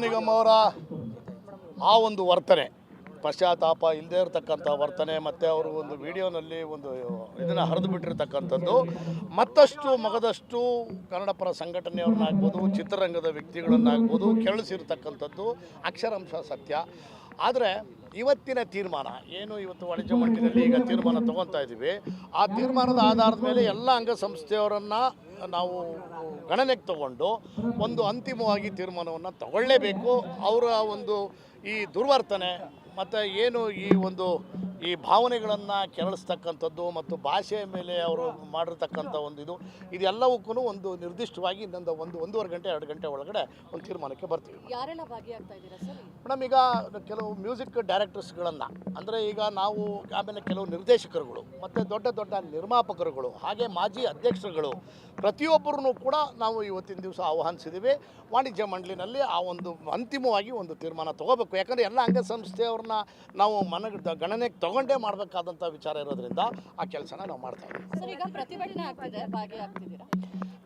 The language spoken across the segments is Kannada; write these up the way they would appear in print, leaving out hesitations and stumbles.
ನಿಗಮ್ ಅವರ ಆ ಒಂದು ವರ್ತನೆ, ಪಶ್ಚಾತ್ತಾಪ ಇಲ್ಲದೇ ಇರತಕ್ಕಂಥ ವರ್ತನೆ, ಮತ್ತು ಅವರು ಒಂದು ವಿಡಿಯೋನಲ್ಲಿ ಒಂದು ಇದನ್ನು ಹರಿದು ಬಿಟ್ಟಿರ್ತಕ್ಕಂಥದ್ದು ಮತ್ತಷ್ಟು ಮಗದಷ್ಟು ಕನ್ನಡ ಪರ ಸಂಘಟನೆಯವ್ರನ್ನಾಗ್ಬೋದು, ಚಿತ್ರರಂಗದ ವ್ಯಕ್ತಿಗಳನ್ನಾಗ್ಬೋದು ಕೆರಳಿಸಿರ್ತಕ್ಕಂಥದ್ದು ಅಕ್ಷರಾಂಶ ಸತ್ಯ. ಆದರೆ ಇವತ್ತಿನ ತೀರ್ಮಾನ ಏನು, ಇವತ್ತು ವಾಣಿಜ್ಯ ಮಂಡಳಿಯಲ್ಲಿ ಈಗ ತೀರ್ಮಾನ ತೊಗೊತಾ ಇದ್ದೀವಿ, ಆ ತೀರ್ಮಾನದ ಆಧಾರದ ಮೇಲೆ ಎಲ್ಲ ಅಂಗಸಂಸ್ಥೆಯವರನ್ನು ನಾವು ಗಣನೆಗೆ ತಗೊಂಡು ಒಂದು ಅಂತಿಮವಾಗಿ ತೀರ್ಮಾನವನ್ನು ತಗೊಳ್ಳೇಬೇಕು. ಅವರ ಒಂದು ಈ ದುರ್ವರ್ತನೆ ಮತ್ತು ಏನು ಈ ಭಾವನೆಗಳನ್ನು ಕೆರಳಿಸ್ತಕ್ಕಂಥದ್ದು ಮತ್ತು ಭಾಷೆಯ ಮೇಲೆ ಅವರು ಮಾಡಿರ್ತಕ್ಕಂಥ ಇದೆಲ್ಲವಕ್ಕೂ ಒಂದು ನಿರ್ದಿಷ್ಟವಾಗಿ ಇನ್ನೊಂದು ಒಂದೂವರೆ ಗಂಟೆ 2 ಗಂಟೆ ಒಳಗಡೆ ಒಂದು ತೀರ್ಮಾನಕ್ಕೆ ಬರ್ತೀವಿ. ಯಾರೆಲ್ಲ ಭಾಗಿಯಾಗ್ತಾ ಇದ್ದೀರಾ ಸರ್? ಮೇಡಮ್, ಈಗ ಕೆಲವು ಮ್ಯೂಸಿಕ್ ಡೈರೆಕ್ಟರ್ಸ್ಗಳನ್ನು, ಅಂದರೆ ಈಗ ನಾವು ಆಮೇಲೆ ಕೆಲವು ನಿರ್ದೇಶಕರುಗಳು ಮತ್ತು ದೊಡ್ಡ ದೊಡ್ಡ ನಿರ್ಮಾಪಕರುಗಳು, ಹಾಗೆ ಮಾಜಿ ಅಧ್ಯಕ್ಷರುಗಳು, ಪ್ರತಿಯೊಬ್ಬರೂ ಕೂಡ ನಾವು ಇವತ್ತಿನ ದಿವಸ ಆಹ್ವಾನಿಸಿದ್ದೀವಿ. ವಾಣಿಜ್ಯ ಮಂಡಳಿನಲ್ಲಿ ಆ ಒಂದು ಅಂತಿಮವಾಗಿ ಒಂದು ತೀರ್ಮಾನ ತೊಗೋಬೇಕು. ಯಾಕಂದರೆ ಎಲ್ಲ ಅಂಗಸಂಸ್ಥೆಯವ್ರನ್ನ ನಾವು ಗಣನೆಗೆ ತಗೊಂಡೇ ಮಾಡಬೇಕಾದಂಥ ವಿಚಾರ ಇರೋದ್ರಿಂದ ಆ ಕೆಲಸನ ನಾವು ಮಾಡ್ತಾ ಇದ್ದೀವಿ. ಸರ್, ಈಗ ಪ್ರತಿಭಟನೆ ಆಗ್ತಿದೆ, ಭಾಗಿಯಾಗ್ತಿದ್ದೀರಾ?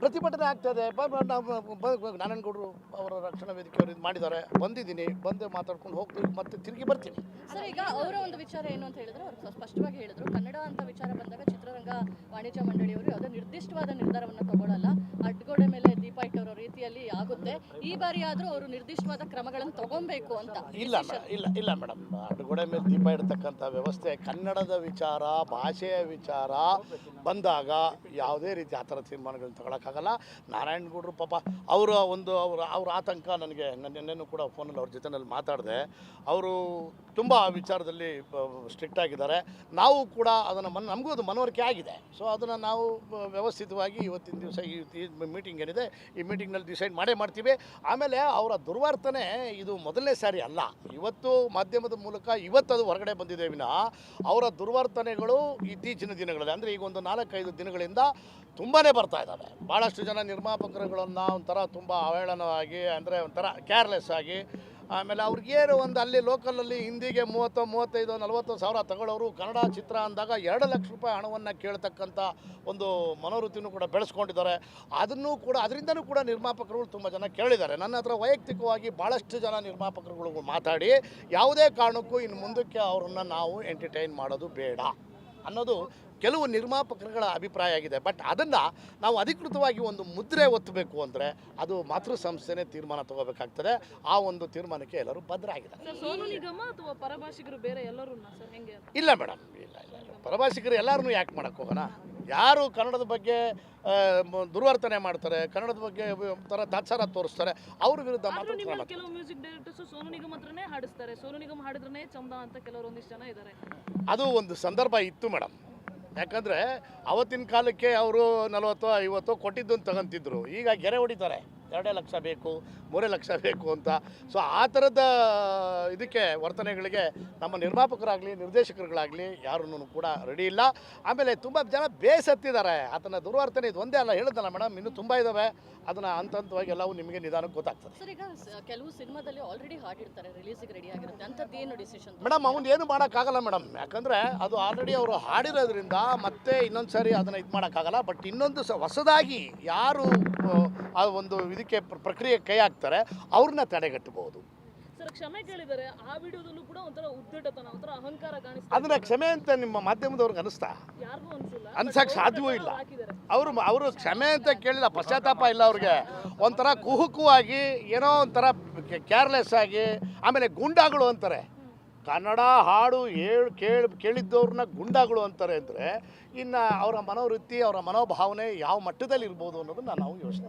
ಪ್ರತಿಭಟನೆ ಆಗ್ತದೆ. ನಾರಾಯಣಗೌಡರು ಅವರ ರಕ್ಷಣಾ ವೇದಿಕೆಯವರು ಇದು ಮಾಡಿದ್ದಾರೆ, ಬಂದಿದ್ದೀನಿ, ಬಂದು ಮಾತಾಡ್ಕೊಂಡು ಹೋಗ್ತೀವಿ, ಮತ್ತೆ ತಿರುಗಿ ಬರ್ತೀನಿ. ಸರ್, ಈಗ ಅವರ ಒಂದು ವಿಚಾರ ಏನು ಅಂತ ಹೇಳಿದ್ರೆ, ಅವರು ಸ್ಪಷ್ಟವಾಗಿ ಹೇಳಿದ್ರು, ಕನ್ನಡ ಅಂತ ವಿಚಾರ ಬಂದಾಗ ಚಿತ್ರರಂಗ ವಾಣಿಜ್ಯ ಮಂಡಳಿಯವರು ಯಾವುದೇ ನಿರ್ದಿಷ್ಟವಾದ ನಿರ್ಧಾರವನ್ನು ತಗೊಳ್ಳಲ್ಲ, ಅಡ್ಗೋಡೆ ಮೇಲೆ ದೀಪ ಇಟ್ಟವರ ರೀತಿಯಲ್ಲಿ ಆಗುತ್ತೆ. ಈ ಬಾರಿ ಆದರೂ ಅವರು ನಿರ್ದಿಷ್ಟವಾದ ಕ್ರಮಗಳನ್ನು ತಗೊಬೇಕು ಅಂತ. ಇಲ್ಲ ಮೇಡಮ್, ಅಡ್ಗೋಡೆ ಮೇಲೆ ದೀಪ ಇಡ್ತಕ್ಕಂಥ ವ್ಯವಸ್ಥೆ, ಕನ್ನಡದ ವಿಚಾರ, ಭಾಷೆಯ ವಿಚಾರ ಬಂದಾಗ ಯಾವುದೇ ರೀತಿ ಆ ಥರ ತೀರ್ಮಾನಗಳನ್ನು ತಗೊಳಕ್ಕಾಗಲ್ಲ. ನಾರಾಯಣಗೌಡರು ಪಾಪ ಅವ್ರ ಆತಂಕ ನನಗೆ ನಿನ್ನೆನೂ ಕೂಡ ಫೋನಲ್ಲಿ ಅವ್ರ ಜೊತೆಯಲ್ಲಿ ಮಾತಾಡಿದೆ. ಅವರು ತುಂಬ ವಿಚಾರದಲ್ಲಿ ಸ್ಟ್ರಿಕ್ಟ್ ಆಗಿದ್ದಾರೆ. ನಾವು ಕೂಡ ಅದನ್ನು ನಮಗೂ ಅದು ಮನವರಿಕೆ ಆಗಿದೆ. ಸೊ ಅದನ್ನು ನಾವು ವ್ಯವಸ್ಥಿತವಾಗಿ ಇವತ್ತಿನ ದಿವಸ ಈ ಮೀಟಿಂಗ್ ಏನಿದೆ, ಈ ಮೀಟಿಂಗ್ನಲ್ಲಿ ಡಿಸೈಡ್ ಮಾಡ್ತೀವಿ. ಆಮೇಲೆ ಅವರ ದುರ್ವರ್ತನೆ ಇದು ಮೊದಲನೇ ಸಾರಿ ಅಲ್ಲ. ಇವತ್ತು ಮಾಧ್ಯಮದ ಮೂಲಕ ಅದು ಹೊರಗಡೆ ಬಂದಿದೆ ವಿನಃ ಅವರ ದುರ್ವರ್ತನೆಗಳು ಇತ್ತೀಚಿನ ದಿನಗಳಲ್ಲಿ, ಅಂದರೆ ಈಗ ಒಂದು 4-5 ದಿನಗಳಿಂದ ತುಂಬಾ ಬರ್ತಾ ಇದ್ದಾವೆ. ಭಾಳಷ್ಟು ಜನ ನಿರ್ಮಾಪಕರುಗಳನ್ನು ಒಂಥರ ತುಂಬ ಅವಹೇಳನವಾಗಿ, ಅಂದರೆ ಒಂಥರ ಕೇರ್ಲೆಸ್ ಆಗಿ, ಆಮೇಲೆ ಅವ್ರಿಗೇನು ಅಲ್ಲಿ ಲೋಕಲಲ್ಲಿ ಹಿಂದಿಗೆ 30, 35, 40 ಸಾವಿರ ತಗೊಳ್ಳೋರು ಕನ್ನಡ ಚಿತ್ರ ಅಂದಾಗ 2 ಲಕ್ಷ ರೂಪಾಯಿ ಹಣವನ್ನು ಕೇಳ್ತಕ್ಕಂಥ ಒಂದು ಮನೋವೃತ್ತಿನೂ ಕೂಡ ಬೆಳೆಸ್ಕೊಂಡಿದ್ದಾರೆ. ಅದರಿಂದನೂ ಕೂಡ ನಿರ್ಮಾಪಕರುಗಳು ತುಂಬ ಜನ ಕೇಳಿದ್ದಾರೆ. ನನ್ನ ಹತ್ರ ವೈಯಕ್ತಿಕವಾಗಿ ಭಾಳಷ್ಟು ಜನ ನಿರ್ಮಾಪಕರುಗಳು ಮಾತಾಡಿ, ಯಾವುದೇ ಕಾರಣಕ್ಕೂ ಇನ್ನು ಮುಂದಕ್ಕೆ ಅವರನ್ನು ನಾವು ಎಂಟರ್ಟೈನ್ ಮಾಡೋದು ಬೇಡ ಅನ್ನೋದು ಕೆಲವು ನಿರ್ಮಾಪಕರುಗಳ ಅಭಿಪ್ರಾಯ ಆಗಿದೆ. ಬಟ್ ಅದನ್ನು ನಾವು ಅಧಿಕೃತವಾಗಿ ಒಂದು ಮುದ್ರೆ ಒತ್ತಬೇಕು ಅಂದರೆ ಅದು ಮಾತೃ ಸಂಸ್ಥೆನೇ ತೀರ್ಮಾನ ತಗೋಬೇಕಾಗ್ತದೆ. ಆ ಒಂದು ತೀರ್ಮಾನಕ್ಕೆ ಎಲ್ಲರೂ ಬದ್ಧರಾಗಿದ್ದಾರೆ. ಇಲ್ಲ ಮೇಡಮ್, ಇಲ್ಲ ಪರಭಾಷಿಕರು ಎಲ್ಲರೂ ಯಾಕೆ ಮಾಡೋಕ್ಕೆ ಹೋಗೋಣ? ಯಾರು ಕನ್ನಡದ ಬಗ್ಗೆ ದುರ್ವರ್ತನೆ ಮಾಡ್ತಾರೆ, ಕನ್ನಡದ ಬಗ್ಗೆ ಒಂಥರ ತಾತ್ಸಾರ ತೋರಿಸ್ತಾರೆ, ಅವ್ರ ವಿರುದ್ಧ ಮಾತ್ರ ಕೆಲವು ಮ್ಯೂಸಿಕ್ ಡೈರೆಕ್ಟರ್ಸ್ ಸೋನು ನಿಗಮ್ ಹತ್ರನೇ ಹಾಡಿಸ್ತಾರೆ. ಸೋನು ನಿಗಮ್ ಹಾಡಿದ್ರೇ ಚಂದ ಅಂತ ಕೆಲವರು ಒಂದಿಷ್ಟು ಜನ ಇದ್ದಾರೆ. ಅದು ಒಂದು ಸಂದರ್ಭ ಇತ್ತು ಮೇಡಮ್. ಯಾಕಂದರೆ ಅವತ್ತಿನ ಕಾಲಕ್ಕೆ ಅವರು 40-50 ಕೊಟ್ಟಿದ್ದನ್ನು ತಗೊಂತಿದ್ರು. ಈಗ ಗೆರೆ ಹೊಡಿತಾರೆ, 2 ಲಕ್ಷ ಬೇಕು, 3 ಲಕ್ಷ ಬೇಕು ಅಂತ. ಸೊ ಆ ಥರದ ಇದಕ್ಕೆ ವರ್ತನೆಗಳಿಗೆ ನಮ್ಮ ನಿರ್ಮಾಪಕರಾಗಲಿ ನಿರ್ದೇಶಕರುಗಳಾಗಲಿ ಯಾರೂ ಕೂಡ ರೆಡಿ ಇಲ್ಲ. ಆಮೇಲೆ ತುಂಬ ಜನ ಬೇಸತ್ತಿದ್ದಾರೆ. ಅದನ್ನು ದುರ್ವರ್ತನೆ ಇದು ಒಂದೇ ಅಲ್ಲ, ಹೇಳಿದ್ನಲ್ಲ ಮೇಡಮ್, ಇನ್ನೂ ತುಂಬ ಇದ್ದಾವೆ. ಅದನ್ನು ಹಂತವಾಗಿ ಎಲ್ಲವೂ ನಿಮಗೆ ನಿಧಾನಕ್ಕೆ ಗೊತ್ತಾಗ್ತದೆ. ಸರ್, ಈಗ ಕೆಲವು ಸಿನಿಮಾದಲ್ಲಿ ಆಲ್ರೆಡಿ ಹಾಡಿರ್ತಾರೆ, ರಿಲೀಸಿಗೆ ರೆಡಿ ಆಗಿರುತ್ತೆ, ಅಂಥದ್ದು ಏನು ಡಿಸಿಷನ್? ಮೇಡಮ್, ಅವ್ನು ಏನು ಮಾಡೋಕ್ಕಾಗಲ್ಲ ಮೇಡಮ್. ಯಾಕಂದರೆ ಅದು ಆಲ್ರೆಡಿ ಅವರು ಹಾಡಿರೋದ್ರಿಂದ ಮತ್ತೆ ಇನ್ನೊಂದು ಸಾರಿ ಅದನ್ನು ಇದು ಮಾಡೋಕ್ಕಾಗಲ್ಲ. ಬಟ್ ಇನ್ನೊಂದು ಹೊಸದಾಗಿ ಯಾರು ಆ ಒಂದು ಇದಕ್ಕೆ ಪ್ರಕ್ರಿಯೆ ಕೈ ಹಾಕ್ತಾರೆ ಅವ್ರನ್ನ ತಡೆಗಟ್ಟಬಹುದು. ಸರ್, ಕ್ಷಮೆ ಕೇಳಿದ್ದಾರೆ. ಆ ವಿಡಿಯೋದಲ್ಲೂ ಕೂಡ ಒಂಥರ ಉದ್ಧಟತನ, ಒಂಥರ ಅಹಂಕಾರ ಕಾಣಿಸ್ತಾ. ಅದನ್ನ ಕ್ಷಮೆ ಅಂತ ನಿಮ್ಮ ಮಾಧ್ಯಮದವ್ರಿಗೆ ಅನಿಸ್ತಾ? ಯಾರಿಗೂ ಅನ್ಸಿಲ್ಲ, ಅನ್ಸಕ್ಕೆ ಸಾಧ್ಯವೂ ಇಲ್ಲ. ಅವರು ಕ್ಷಮೆ ಅಂತ ಕೇಳಿಲ್ಲ, ಪಶ್ಚಾತ್ತಾಪ ಇಲ್ಲ ಅವ್ರಿಗೆ. ಒಂಥರ ಕುಹುಕುವಾಗಿ, ಏನೋ ಒಂಥರ ಕೇರ್ಲೆಸ್ ಆಗಿ, ಆಮೇಲೆ ಗುಂಡಾಗಳು ಅಂತಾರೆ. ಕನ್ನಡ ಹಾಡು ಕೇಳಿದ್ದವ್ರನ್ನ ಗುಂಡಾಗಳು ಅಂತಾರೆ ಅಂದರೆ ಇನ್ನು ಅವರ ಮನೋವೃತ್ತಿ, ಅವರ ಮನೋಭಾವನೆ ಯಾವ ಮಟ್ಟದಲ್ಲಿ ಇರ್ಬೋದು ಅನ್ನೋದನ್ನು ನಾವು ಯೋಚನೆ